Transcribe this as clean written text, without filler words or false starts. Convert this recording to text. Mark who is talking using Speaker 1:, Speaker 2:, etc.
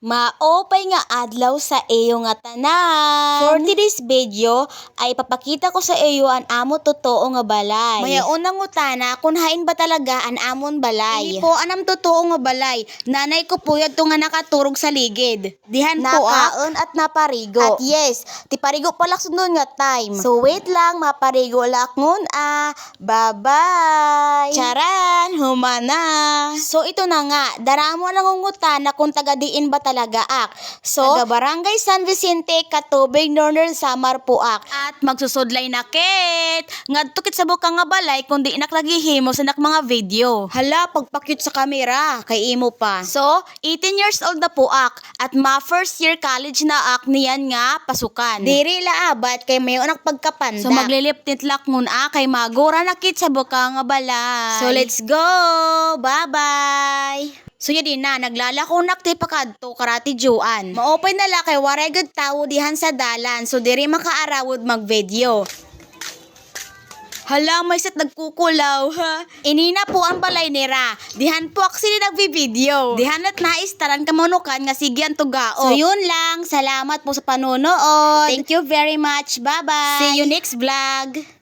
Speaker 1: Maopay nga adlaw sa iyo nga tanan. For today's video ay papakita ko sa iyo ang amo totoo nga balay. Maya unang utana kung hain ba talaga ang amon balay. Hindi po anam totoo nga balay. Nanay ko po yadto nga nakaturog sa ligid. Dihan po nakaon at naparigo. At yes, ti parigo pala sundon nga time. So wait lang, maparigo lakngon Bye-bye. Charan, humana. So ito na nga, daramo nangungutana kung taga diin ba talaga ak. So, taga Barangay San Vicente, Katubig, Northern Samar po ak. At magsusudlay na kit. Ngadto kit sa buka nga balay kundi inak naghihimo sa nak mga video. Hala, pagpakyut sa kamera, kay imo pa. So, 18 years old na po ak. At first year college na ak niyan nga pasukan. Diri laabat kay mayo anak pagkapanda. So, magliliptit lak ngun kay magura na kit sa buka nga balay. So, let's go! Bye-bye! So yun na, naglalako nakti pakadto karati juan. Maopen na la kay waray gud tawo dihan sa dalan. So diri makaarawod mag-video. Hala, may set nagkukulaw ha. Inina po ang balay nira. Dihan po aksili nagbi-video. Dihan at naistaran kamunukan nga sigyan tugao. So yun lang, salamat po sa panunood. Thank you very much. Bye-bye. See you next vlog.